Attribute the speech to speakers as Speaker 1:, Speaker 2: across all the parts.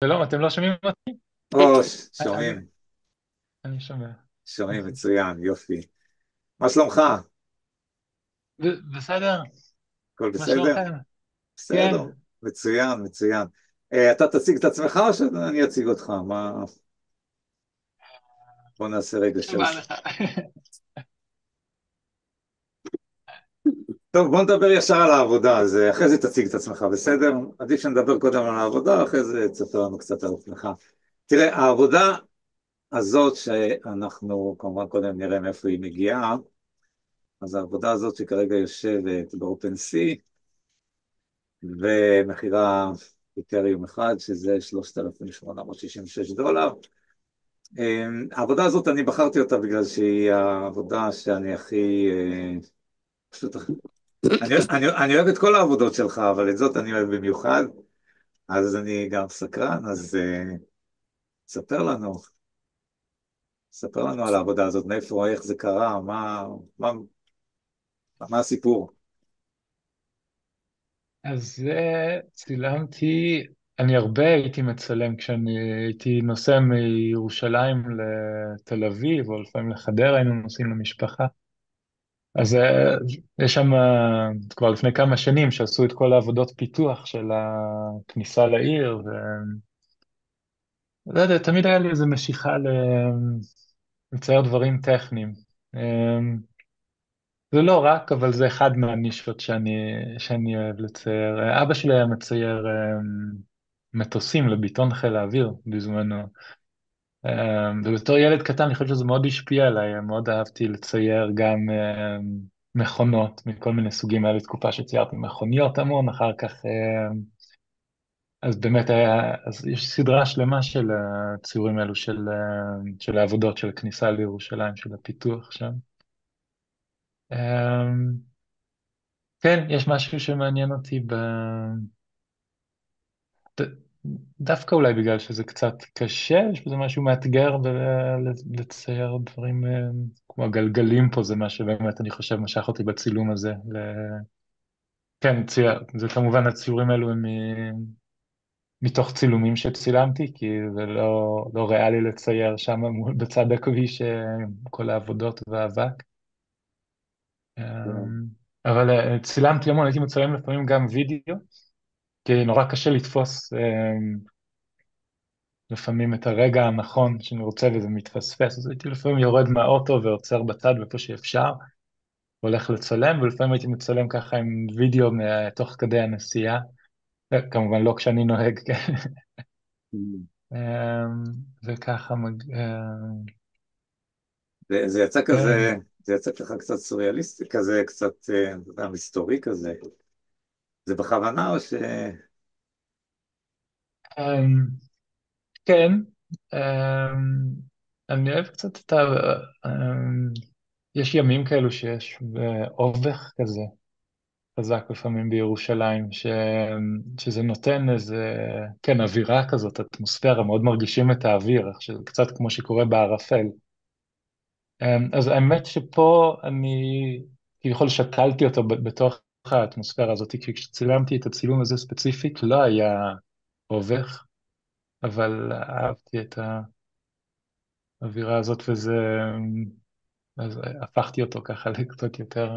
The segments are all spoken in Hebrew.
Speaker 1: שלום, אתם לא שומעים אותי?
Speaker 2: או,
Speaker 1: אני,
Speaker 2: שומעים,
Speaker 1: אני שומע.
Speaker 2: שומעים מצוין, יופי. מה שלומך?
Speaker 1: בסדר,
Speaker 2: הכל
Speaker 1: מה
Speaker 2: בסדר?
Speaker 1: שלומכם? כן,
Speaker 2: בסדר, מצוין, מצוין. אתה תציג את עצמך או שאני אציג אותך? בוא נעשה רגע של...
Speaker 1: שבא לך.
Speaker 2: טוב, בוא נדבר ישר על העבודה, אז אחרי זה תציג את עצמך, בסדר? עדיף שנדבר קודם על העבודה, אחרי זה תספר לנו קצת על עצמך. תראה, העבודה הזאת שאנחנו כמובן קודם נראה מאיפה היא מגיעה, אז העבודה הזאת שכרגע יושבת ב-OpenSea, ומחירה איתריום אחד, שזה 3,866 דולר. העבודה הזאת, אני בחרתי אותה בגלל שהיא העבודה שאני הכי... פשוט, אני אוהב את כל העבודות שלך, אבל את זאת אני אוהב במיוחד, אז אני גם סקרן, אז ספר לנו, ספר לנו על העבודה הזאת, מאיפה, איך זה קרה, מה, מה הסיפור?
Speaker 1: אז צילמתי, אני הרבה הייתי מצלם כשאני הייתי נוסע מירושלים לתל אביב, או לפעמים לחדרה, היינו נוסעים למשפחה. אז יש שם כבר לפני כמה שנים שעשו את כל העבודות פיתוח של הכניסה לעיר, ולא יודע, תמיד היה לי איזו משיכה לצייר דברים טכניים. זה לא רק, אבל זה אחד מהנישות שאני אוהב לצייר. אבא שלי היה מצייר מטוסים לביטאון חיל האוויר בזמנו. ובתור ילד קטן אני חושב שזה מאוד השפיע עליי, מאוד אהבתי לצייר גם מכונות מכל מיני סוגים. היה לי תקופה שציירתי מכוניות המון, אחר כך, אז באמת היה, אז יש סדרה שלמה של הציורים האלו של העבודות של הכניסה לירושלים, של הפיתוח שם. כן, יש משהו שמעניין אותי ד- דווקא אולי בגלל שזה קצת קשה, יש בזה משהו מאתגר לצייר דברים כמו הגלגלים פה, זה מה שבאמת אני חושב משך אותי בצילום הזה. כן, זה כמובן הציורים האלו הם מתוך צילומים שצילמתי, כי זה לא ריאלי לצייר שם בצד הכביש כל העבודות והאבק. אבל צילמתי המון, הייתי מצלם לפעמים גם וידאו. כי נורא קשה לתפוס לפעמים את הרגע הנכון שאני רוצה וזה מתפספס, אז הייתי לפעמים יורד מהאוטו ועוצר בצד איפה שאפשר, הולך לצלם, ולפעמים הייתי מצלם ככה עם וידאו תוך כדי הנסיעה, כמובן לא כשאני נוהג, כן. וככה,
Speaker 2: זה יצא
Speaker 1: כן.
Speaker 2: כזה, זה יצא ככה קצת סוריאליסטי, כזה קצת, אתה יודע, מסתורי כזה. זה בכוונה או ש...
Speaker 1: אמ, כן, אמ, אני אוהב קצת יש ימים כאלו שיש אובך כזה. חזק לפעמים בירושלים, שזה נותן איזה, כן, אווירה כזאת, אטמוספירה, מאוד מרגישים את האוויר, שזה קצת כמו שקורה בערפל. אז האמת שפה אני כביכול שתלתי אותו בתוך האטמוספירה הזאת, כי כשצילמתי את הצילום הזה ספציפית לא היה אובך, אבל אהבתי את האווירה הזאת, אז הפכתי אותו ככה לקצת יותר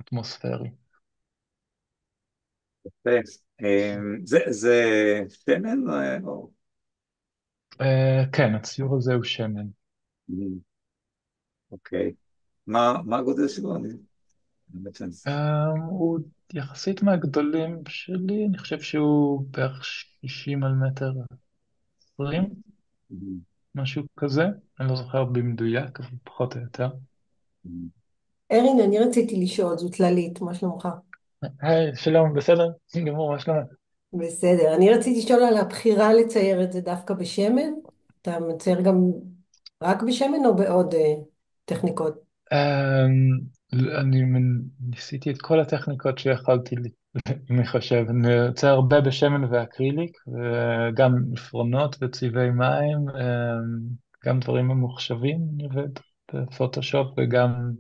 Speaker 1: אטמוספרי.
Speaker 2: יפה. זה שמן?
Speaker 1: כן, הציור הזה הוא שמן.
Speaker 2: אוקיי. מה הגודל שלו? באמת שאני...
Speaker 1: הוא יחסית מהגדולים שלי, אני חושב שהוא בערך 60 על מטר 20, משהו כזה, אני לא זוכר במדויק, אבל פחות או יותר.
Speaker 3: ארין, אני רציתי לשאול, זאת ללית, מה שלומך?
Speaker 1: היי, שלום, בסדר? גמור, מה שלומך?
Speaker 3: בסדר, אני רציתי לשאול על הבחירה לצייר את זה דווקא בשמן? אתה מצייר גם רק בשמן או בעוד טכניקות?
Speaker 1: ניסיתי את כל הטכניקות שיכולתי, אני חושב, אני יוצא הרבה בשמן ואקריליק, וגם עפרונות וצבעי מים, גם דברים ממוחשבים, אני עובד בפוטושופ, וגם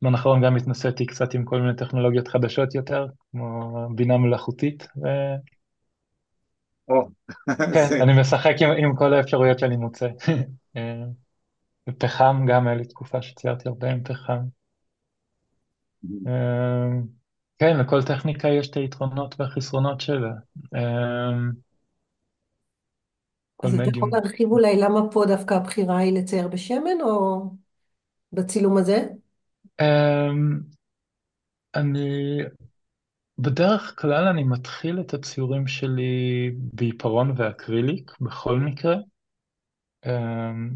Speaker 1: בזמן האחרון גם התנסיתי קצת עם כל מיני טכנולוגיות חדשות יותר, כמו בינה מלאכותית,
Speaker 2: או,
Speaker 1: כן,
Speaker 2: זה,
Speaker 1: אני משחק עם כל האפשרויות שאני מוצא. אה, פחם, גם היה לי תקופה שציירתי הרבה עם פחם. אה, כן, לכל טכניקה יש את היתרונות והחסרונות שלה. אה, כל
Speaker 3: אז אתה יכול
Speaker 1: מדיום.
Speaker 3: להרחיב אולי למה פה דווקא הבחירה היא לצייר בשמן או בצילום הזה?
Speaker 1: אה, אני, בדרך כלל אני מתחיל את הציורים שלי בעיפרון ואקריליק, בכל מקרה,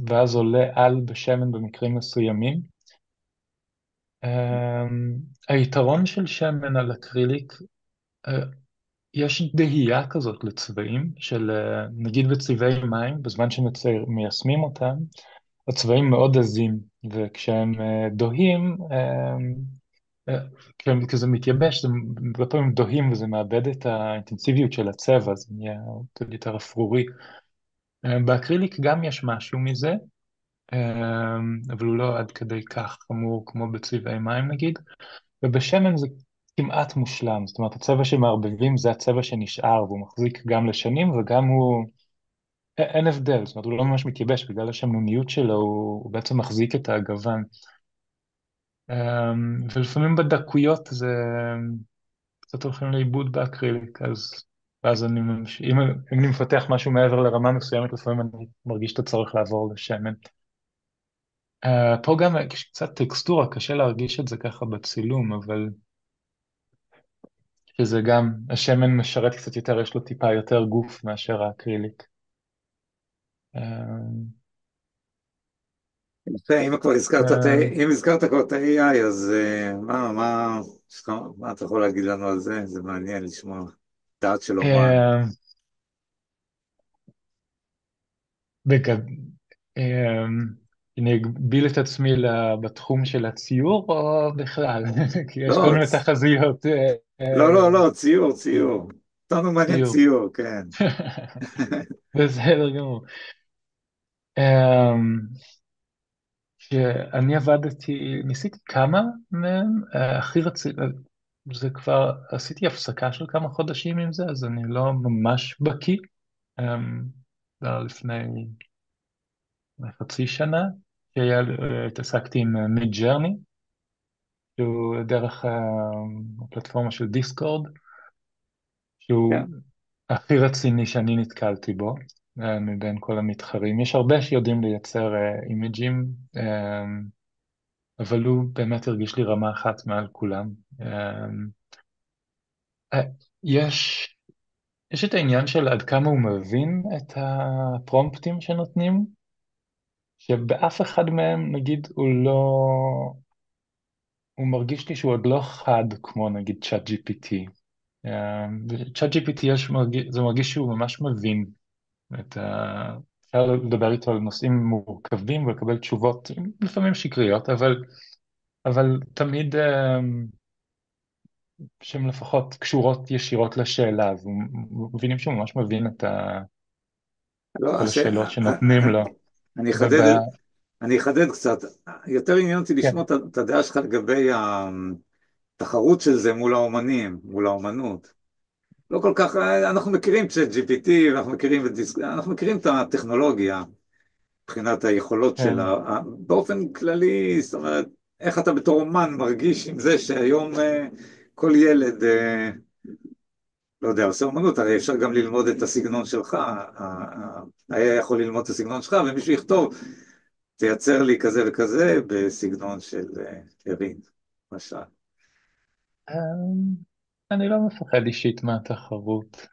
Speaker 1: ואז עולה על בשמן במקרים מסוימים. היתרון של שמן על אקריליק, אה, יש דהייה כזאת לצבעים, של נגיד בצבעי מים, בזמן שמיישמים אותם, הצבעים מאוד עזים, וכשהם דוהים, כשזה מתייבש, זה הרבה פעמים דוהים וזה מאבד את האינטנסיביות של הצבע, זה נהיה קצת יותר אפרורי. באקריליק גם יש משהו מזה, אבל הוא לא עד כדי כך חמור כמו בצבעי מים נגיד, ובשמן זה כמעט מושלם, זאת אומרת הצבע שמערבבים זה הצבע שנשאר והוא מחזיק גם לשנים וגם הוא, אין הבדל, זאת אומרת הוא לא ממש מתייבש בגלל השמנוניות שלו, הוא בעצם מחזיק את הגוון. ולפעמים בדקויות זה קצת הולכים לאיבוד באקריליק, אז אם אני מפתח משהו מעבר לרמה מסוימת, לפעמים אני מרגיש את הצורך לעבור לשמן. פה גם יש קצת טקסטורה, קשה להרגיש את זה ככה בצילום, אבל שזה גם, השמן משרת קצת יותר, יש לו טיפה יותר גוף מאשר האקריליק. אה,
Speaker 2: יפה, אם כבר הזכרת
Speaker 1: אה,
Speaker 2: אם הזכרת כבר את ה-AI, אז מה אתה יכול להגיד לנו על זה? זה מעניין לשמוע דעת של אומן.
Speaker 1: אה, בגד... אה, אני אגביל את עצמי בתחום של הציור או בכלל? כי יש כל
Speaker 2: לא,
Speaker 1: מיני תחזיות.
Speaker 2: לא, ציור, ציור. אותנו מעניין
Speaker 1: ציור.
Speaker 2: ציור, כן.
Speaker 1: בסדר גמור. אה, כשאני עבדתי, ניסיתי כמה מהם, הכי רציתי, זה כבר, עשיתי הפסקה של כמה חודשים עם זה, אז אני לא ממש בקיא. זה היה לפני חצי שנה, התעסקתי עם מיד ג'רני, שהוא דרך הפלטפורמה של דיסקורד, שהוא
Speaker 2: כן,
Speaker 1: הכי רציני שאני נתקלתי בו, מבין כל המתחרים. יש הרבה שיודעים לייצר אימג'ים, אבל הוא באמת הרגיש לי רמה אחת מעל כולם. אה, יש, יש את העניין של עד כמה הוא מבין את הפרומפטים שנותנים, שבאף אחד מהם, נגיד, הוא מרגיש לי שהוא עוד לא חד כמו נגיד צ'אט GPT. צ'אט GPT זה מרגיש שהוא ממש מבין אפשר לדבר איתו על נושאים מורכבים ולקבל תשובות לפעמים שקריות, אבל תמיד שהן לפחות קשורות ישירות לשאלה, ומבינים שהוא ממש מבין
Speaker 2: לא,
Speaker 1: כל השאלות שנותנים לו.
Speaker 2: אני
Speaker 1: וב...
Speaker 2: אחדד, אני אחדד קצת. יותר עניין אותי
Speaker 1: כן,
Speaker 2: לשמוע את הדעה שלך לגבי התחרות של זה מול האומנים, מול האומנות. לא כל כך, אנחנו מכירים צ'אט GPT, אנחנו מכירים את הטכנולוגיה מבחינת היכולות
Speaker 1: כן.
Speaker 2: שלה. באופן כללי, זאת אומרת, איך אתה בתור אומן מרגיש עם זה שהיום כל ילד, לא יודע, עושה אומנות, הרי אפשר גם ללמוד את הסגנון שלך, היה יכול ללמוד את הסגנון שלך, ומישהו יכתוב, תייצר לי כזה וכזה בסגנון של ירין, למשל.
Speaker 1: אמ, אני לא מפחד אישית מהתחרות.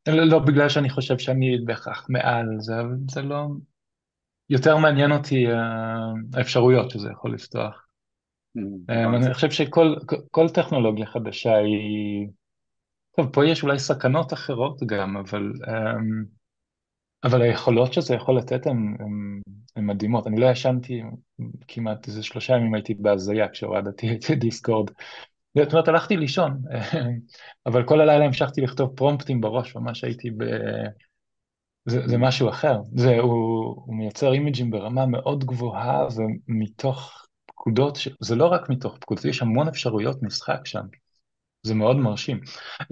Speaker 1: לא בגלל שאני חושב שאני בהכרח מעל זה, אבל זה לא... יותר מעניין אותי האפשרויות שזה יכול לפתוח.
Speaker 2: הבנתי.
Speaker 1: אני חושב כל טכנולוגיה חדשה היא... טוב, פה יש אולי סכנות אחרות גם, אבל היכולות שזה יכול לתת הן מדהימות. אני לא ישנתי כמעט איזה 3 ימים, הייתי בהזיה כשהורדתי את דיסקורד. זאת אומרת, הלכתי לישון, אבל כל הלילה המשכתי לכתוב פרומפטים בראש, ממש הייתי זה משהו אחר. הוא מייצר אימג'ים ברמה מאוד גבוהה, ומתוך פקודות, זה לא רק מתוך פקודות, יש המון אפשרויות משחק שם. זה מאוד מרשים.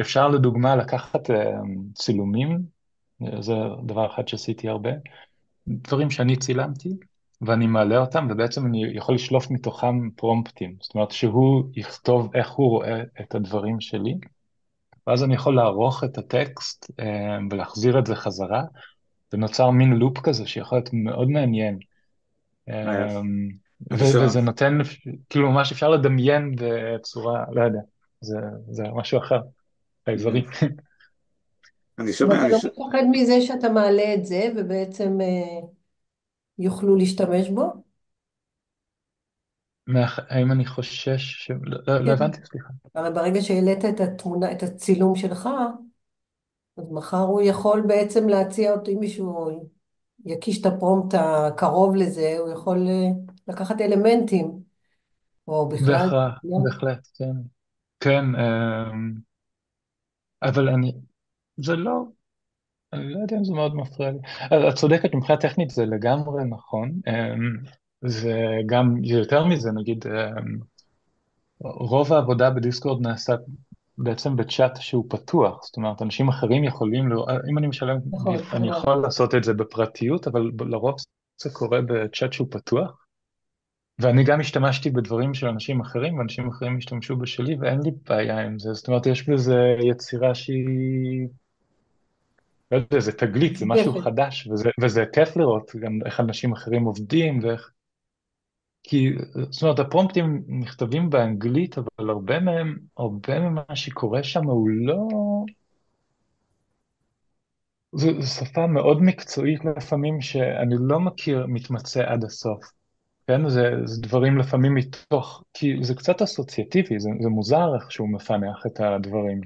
Speaker 1: אפשר לדוגמה לקחת צילומים, זה דבר אחד שעשיתי הרבה, דברים שאני צילמתי, ואני מעלה אותם, ובעצם אני יכול לשלוף מתוכם פרומפטים. זאת אומרת שהוא יכתוב איך הוא רואה את הדברים שלי, ואז אני יכול לערוך את הטקסט ולהחזיר את זה חזרה, ונוצר מין לופ כזה שיכול להיות מאוד מעניין.
Speaker 2: היה.
Speaker 1: אמ,
Speaker 2: אני שומע,
Speaker 1: וזה נותן, כאילו ממש אפשר לדמיין בצורה, לא יודע, זה, זה משהו אחר, האזורי.
Speaker 2: אני
Speaker 3: ואתה
Speaker 2: שומע,
Speaker 3: לא מפחד מזה שאתה מעלה את זה, ובעצם יוכלו להשתמש בו?
Speaker 1: האם אני חושש לא, לא
Speaker 3: כן.
Speaker 1: הבנתי, סליחה.
Speaker 3: הרי ברגע שהעלית את התמונה, את הצילום שלך, אז מחר הוא יכול בעצם להציע אותו, אם מישהו יקיש את הפרומפט הקרוב לזה, הוא יכול לקחת אלמנטים, או בכלל,
Speaker 1: בהכרח,
Speaker 3: לא?
Speaker 1: בהחלט, כן. כן, אבל זה לא, אני לא יודע אם זה מאוד מפריע לי. את צודקת, מבחינה טכנית זה לגמרי נכון. זה גם, יותר מזה, נגיד, רוב העבודה בדיסקורד נעשה בעצם בצ'אט שהוא פתוח. זאת אומרת, אנשים אחרים יכולים, אם אני משלם,
Speaker 3: נכון,
Speaker 1: אני
Speaker 3: הבנתי.
Speaker 1: יכול לעשות את זה בפרטיות, אבל לרוב זה קורה בצ'אט שהוא פתוח. ואני גם השתמשתי בדברים של אנשים אחרים, ואנשים אחרים השתמשו בשלי, ואין לי בעיה עם זה. זאת אומרת, יש בזה יצירה שהיא, לא יודע, זה תגלית, זה משהו
Speaker 3: משותפת.
Speaker 1: חדש, וזה כיף לראות גם איך אנשים אחרים עובדים, ואיך... כי, זאת אומרת, הפרומפטים נכתבים באנגלית, אבל הרבה מהם, הרבה ממה שקורה שם הוא לא... זו שפה מאוד מקצועית לפעמים, שאני לא מכיר מתמצא עד הסוף. כן, זה דברים לפעמים מתוך, כי זה קצת אסוציאטיבי, זה מוזר איך שהוא מפענח את הדברים.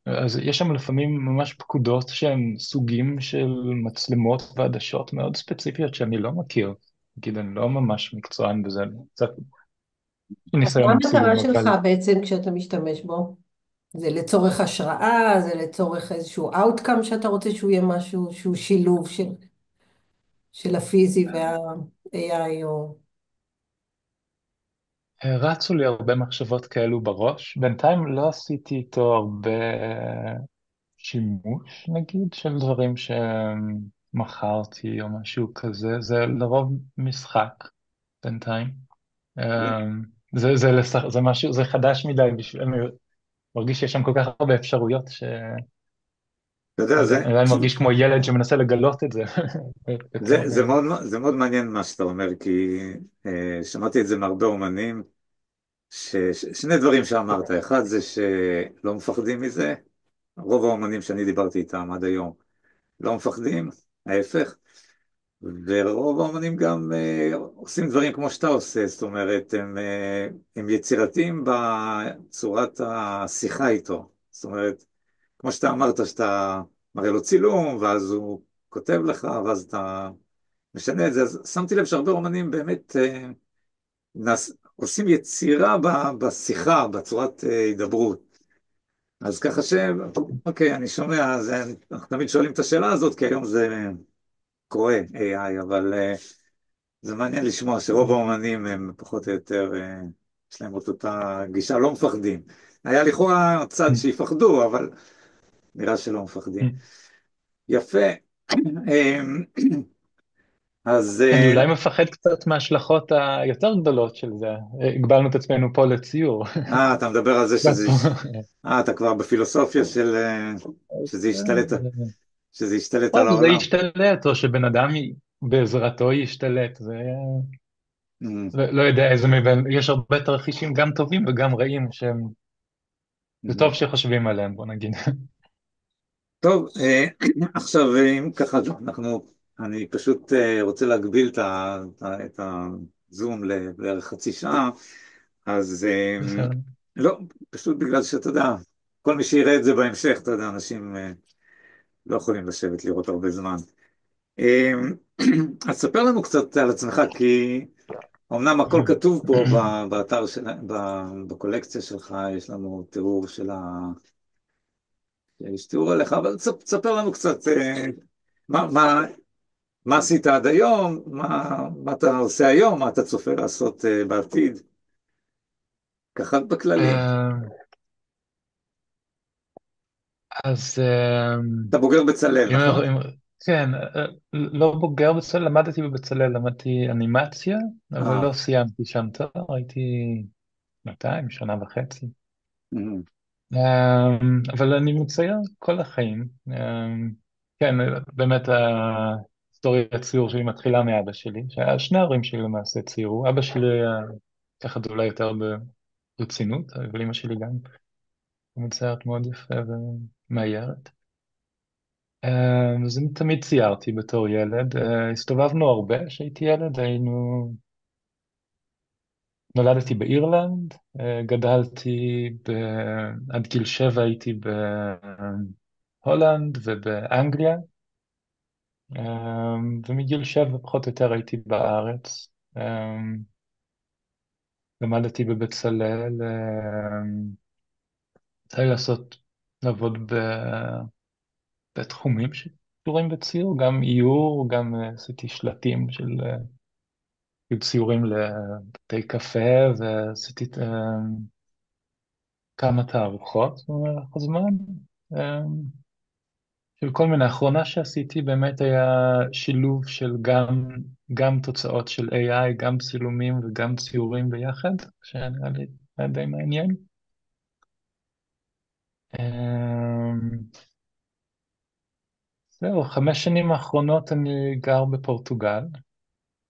Speaker 1: אז יש שם לפעמים ממש פקודות שהן סוגים של מצלמות ועדשות מאוד ספציפיות שאני לא מכיר. נגיד, אני לא ממש מקצוען בזה, אני קצת
Speaker 3: אז מה
Speaker 1: ניסיון עם
Speaker 3: המטרה
Speaker 1: צילום,
Speaker 3: שלך
Speaker 1: אבל
Speaker 3: בעצם כשאתה משתמש בו? זה לצורך השראה, זה לצורך איזשהו outcome שאתה רוצה שהוא יהיה משהו שהוא שילוב של הפיזי וה-AI או...
Speaker 1: רצו לי הרבה מחשבות כאלו בראש. בינתיים לא עשיתי איתו הרבה שימוש, נגיד, של דברים שמכרתי או משהו כזה. זה לרוב משחק בינתיים. זה משהו, זה חדש מדי בשביל, אני מרגיש שיש שם כל כך הרבה אפשרויות
Speaker 2: אתה יודע,
Speaker 1: לא יודע, אני עדיין מרגיש כמו ילד שמנסה לגלות את זה יותר
Speaker 2: זה מאוד מעניין מה שאתה אומר, כי שמעתי את זה מהרבה אומנים, שני דברים שאמרת, אחד זה שלא מפחדים מזה, רוב האומנים שאני דיברתי איתם עד היום לא מפחדים, ההפך, ורוב האומנים גם עושים דברים כמו שאתה עושה, זאת אומרת, הם יצירתיים בצורת השיחה איתו, זאת אומרת, כמו שאתה אמרת, שאתה מראה לו צילום, ואז הוא כותב לך, ואז אתה משנה את זה, אז שמתי לב שהרבה אומנים באמת עושים יצירה בשיחה, בצורת הידברות. אז ככה אוקיי, אני שומע, אנחנו תמיד שואלים את השאלה הזאת, כי היום זה קורה AI, אבל זה מעניין לשמוע שרוב האומנים הם פחות או יותר, יש להם את אותה גישה, לא מפחדים. היה לכאורה צד שיפחדו, אבל נראה שלא מפחדים. יפה. אז
Speaker 1: אני אולי מפחד קצת מההשלכות היותר גדולות של זה. הגבלנו את עצמנו פה לציור.
Speaker 2: אתה מדבר על זה אתה כבר בפילוסופיה של שזה ישתלט על
Speaker 1: או שזה
Speaker 2: העולם.
Speaker 1: ישתלט, או שבן אדם בעזרתו ישתלט. זה
Speaker 2: Mm,
Speaker 1: לא יודע איזה מבין, יש הרבה תרחישים גם טובים וגם רעים שהם, זה
Speaker 2: mm.
Speaker 1: טוב שחושבים עליהם, בוא נגיד.
Speaker 2: טוב, עכשיו אם ככה, אני פשוט רוצה להגביל את הזום לבערך חצי שעה, אז
Speaker 1: בסדר.
Speaker 2: לא, פשוט בגלל שאתה יודע, כל מי שיראה את זה בהמשך, אתה יודע, אנשים לא יכולים לשבת לראות הרבה זמן. אז ספר לנו קצת על עצמך, כי אמנם הכל כתוב פה באתר בקולקציה שלך, יש לנו תיאור יש תיאור עליך, אבל תספר לנו קצת מה, מה, מה עשית עד היום, מה אתה עושה היום, מה אתה צופה לעשות בעתיד, ככה בכללי.
Speaker 1: אז
Speaker 2: אתה בוגר בצלאל,
Speaker 1: אם אנחנו,
Speaker 2: נכון?
Speaker 1: כן, לא בוגר בצלאל, למדתי בבצלאל, למדתי אנימציה, אבל
Speaker 2: אה,
Speaker 1: לא סיימתי שם תואר, הייתי 200, שנה וחצי.
Speaker 2: אמ,
Speaker 1: אבל אני מצייר כל החיים. כן, באמת ההיסטוריה הציור שלי מתחילה מאבא שלי, שני ההורים שלי למעשה ציירו. אבא שלי ככה אולי יותר ברצינות, אבל אמא שלי גם מציירת מאוד יפה ומאיירת. אז אני תמיד ציירתי בתור ילד. הסתובבנו הרבה כשהייתי ילד, נולדתי באירלנד, גדלתי עד גיל 7 הייתי בהולנד ובאנגליה, ומגיל 7 פחות או יותר הייתי בארץ. למדתי בבצלאל, יצא לי לעבוד בתחומים שקשורים בציור, גם איור, גם עשיתי שלטים היו ציורים לבתי קפה, ועשיתי כמה תערוכות במהלך הזמן. של כל מיני. האחרונה שעשיתי באמת היה שילוב של גם תוצאות של AI, גם צילומים וגם ציורים ביחד, שנראה לי היה די מעניין. אמ, זהו, 5 שנים האחרונות אני גר בפורטוגל.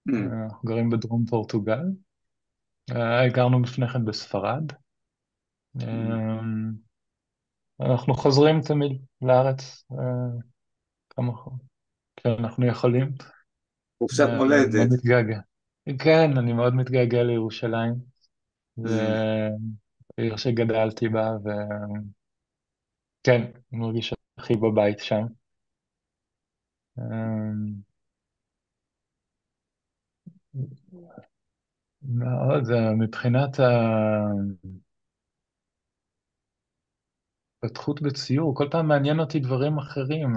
Speaker 2: אמ,
Speaker 1: אנחנו גרים בדרום פורטוגל. גרנו לפני כן בספרד.
Speaker 2: אמ.
Speaker 1: אמ, אנחנו חוזרים תמיד לארץ כמה כשאנחנו יכולים.
Speaker 2: חופשת
Speaker 1: אני מאוד
Speaker 2: מולדת.
Speaker 1: מתגעגע. כן, אני מאוד מתגעגע לירושלים. זה
Speaker 2: אמ.
Speaker 1: עיר שגדלתי בה, וכן, אני מרגיש הכי בבית שם. אמ, מאוד, מבחינת ההתפתחות בציור, כל פעם מעניין אותי דברים אחרים.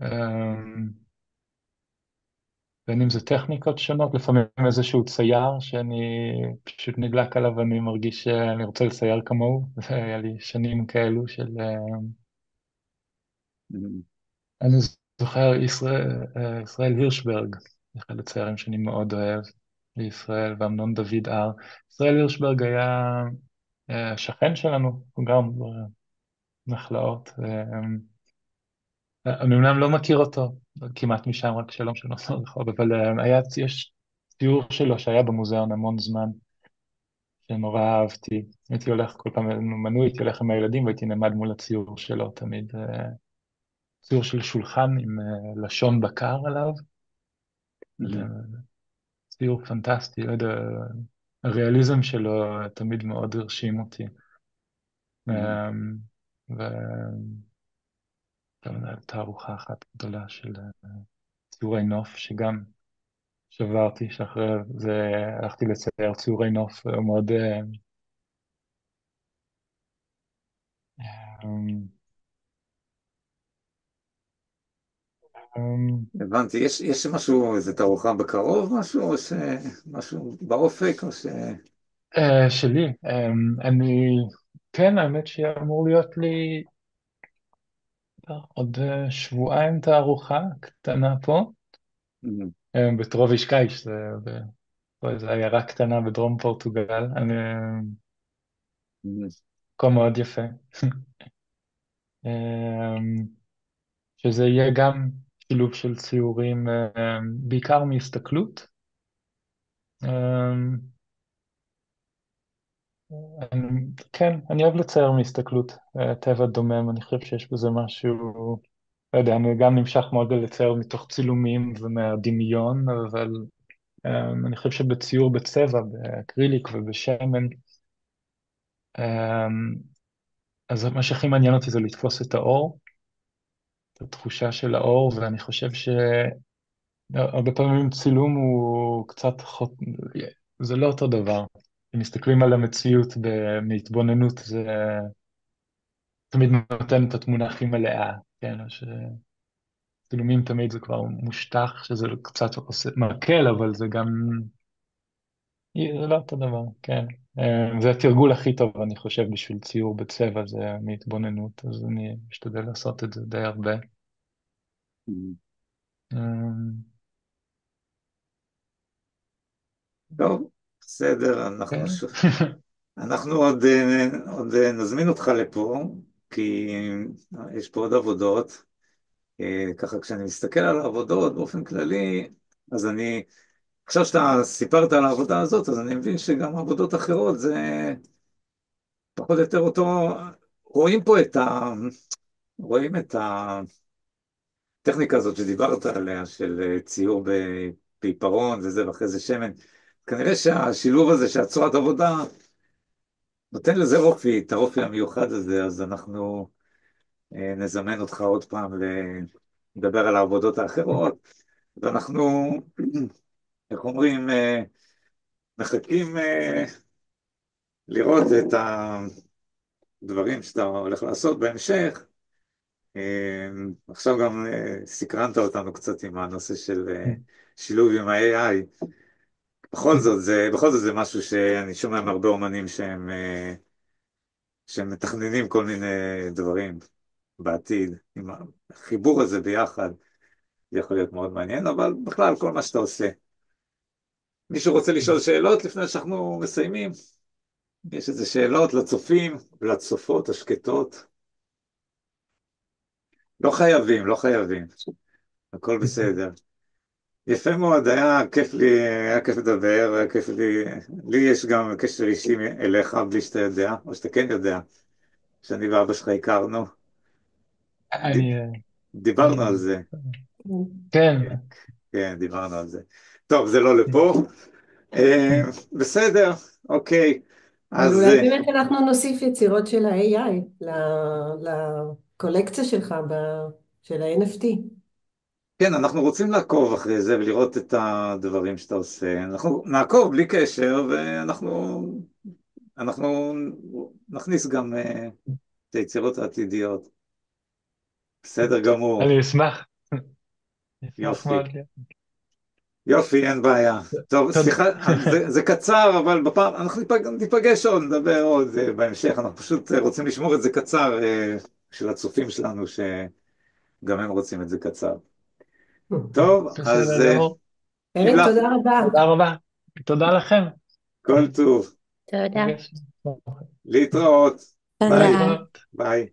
Speaker 1: אמ, בין אם זה טכניקות שונות, לפעמים איזשהו צייר שאני פשוט נדלק עליו ואני מרגיש שאני רוצה לצייר כמוהו. היה לי שנים כאלו
Speaker 2: אמ.
Speaker 1: אני זוכר ישראל הירשברג, אחד הציירים שאני מאוד אוהב בישראל, ואמנון דוד הר. ישראל הירשברג היה שכן שלנו, הוא גר בנחלאות. אני אומנם לא מכיר אותו, כמעט משם, רק שלום שלום ברחוב, אבל יש ציור שלו שהיה במוזיאון המון זמן, שנורא אהבתי. הייתי הולך כל פעם, היינו מנוי, הייתי הולך עם הילדים והייתי נעמד מול הציור שלו תמיד. ציור של שולחן עם לשון בקר עליו.
Speaker 2: אמ.
Speaker 1: ציור פנטסטי, לא יודע, הריאליזם שלו תמיד מאוד הרשים אותי.
Speaker 2: אמ.
Speaker 1: וגם תערוכה אחת גדולה של ציורי נוף, שגם שברתי, שאחרי זה הלכתי לצייר ציורי נוף מאוד... אמ, אמ,
Speaker 2: הבנתי, יש משהו, איזה תערוכה בקרוב, משהו, או משהו באופק, או ש...
Speaker 1: שלי, כן, האמת שאמור להיות לי עוד שבועיים תערוכה קטנה פה,
Speaker 2: אמ.
Speaker 1: בטרוביש קייש, זו עיירה קטנה בדרום פורטוגל.
Speaker 2: אמ.
Speaker 1: מקום מאוד יפה. אמ, שזה יהיה גם שילוב של ציורים, בעיקר מהסתכלות. אמ, כן, אני אוהב לצייר מהסתכלות, טבע דומם, אני חושב שיש בזה משהו, לא יודע, אני גם נמשך מאוד לצייר מתוך צילומים ומהדמיון, אבל אני חושב שבציור בצבע, באקריליק ובשמן, אמ, אז מה שהכי מעניין אותי זה לתפוס את האור, את התחושה של האור, ואני חושב שהרבה פעמים צילום הוא קצת זה לא אותו דבר. אם מסתכלים על המציאות מהתבוננות, זה תמיד נותן את התמונה הכי מלאה, כן? צילומים תמיד זה כבר מושטח, שזה קצת עושה מקל, אבל זה גם זה לא אותו דבר, כן. זה התרגול הכי טוב, אני חושב, בשביל ציור בצבע, זה מהתבוננות, אז אני משתדל לעשות את זה די הרבה.
Speaker 2: Mm.
Speaker 1: אה,
Speaker 2: טוב, בסדר, אנחנו,
Speaker 1: כן.
Speaker 2: אנחנו עוד נזמין אותך לפה, כי יש פה עוד עבודות. ככה כשאני מסתכל על העבודות באופן כללי, אז עכשיו שאתה סיפרת על העבודה הזאת, אז אני מבין שגם עבודות אחרות זה פחות או יותר אותו, רואים פה רואים את הטכניקה הזאת שדיברת עליה, של ציור בעיפרון וזה, ואחרי זה שמן. כנראה שהשילוב הזה של הצורת עבודה נותן לזה אופי, את האופי המיוחד הזה, אז אנחנו נזמן אותך עוד פעם לדבר על העבודות האחרות, ואנחנו, איך אומרים, מחכים לראות את הדברים שאתה הולך לעשות בהמשך. עכשיו גם סקרנת אותנו קצת עם הנושא של שילוב עם ה-AI. בכל זאת זה משהו שאני שומע מהרבה אומנים שהם מתכננים כל מיני דברים בעתיד. עם החיבור הזה ביחד, זה יכול להיות מאוד מעניין, אבל בכלל כל מה שאתה עושה. מישהו רוצה לשאול שאלות לפני שאנחנו מסיימים? יש איזה שאלות לצופים ולצופות השקטות? לא חייבים, לא חייבים, הכל בסדר. יפה מאוד, היה כיף לדבר, היה כיף לי, לי יש גם קשר אישי אליך בלי שאתה יודע, או שאתה כן יודע, שאני ואבא שלך הכרנו, ד-
Speaker 1: אני,
Speaker 2: דיברנו
Speaker 1: אני,
Speaker 2: על זה,
Speaker 1: כן,
Speaker 2: כן, כן, דיברנו על זה. טוב, זה לא לפה, בסדר, אוקיי,
Speaker 3: אבל
Speaker 2: אז
Speaker 3: אולי באמת אנחנו נוסיף יצירות של ה-AI לקולקציה שלך של ה-NFT.
Speaker 2: כן, אנחנו רוצים לעקוב אחרי זה ולראות את הדברים שאתה עושה, אנחנו נעקוב בלי קשר, אנחנו נכניס גם את היצירות העתידיות. בסדר גמור,
Speaker 1: אני אשמח, אשמח
Speaker 2: יופי.
Speaker 1: מאוד.
Speaker 2: יופי, אין בעיה. טוב,
Speaker 1: תודה.
Speaker 2: סליחה, זה קצר, אבל בפעם, אנחנו ניפגש עוד, נדבר עוד בהמשך. אנחנו פשוט רוצים לשמור את זה קצר של הצופים שלנו, שגם הם רוצים את זה קצר. טוב, אז
Speaker 1: בסדר גמור.
Speaker 3: ערן,
Speaker 2: נפלא,
Speaker 3: תודה רבה.
Speaker 1: תודה רבה. תודה לכם.
Speaker 2: כל טוב.
Speaker 4: תודה.
Speaker 1: נפגש.
Speaker 2: להתראות. ביי,
Speaker 4: תודה.
Speaker 1: להתראות.
Speaker 2: ביי.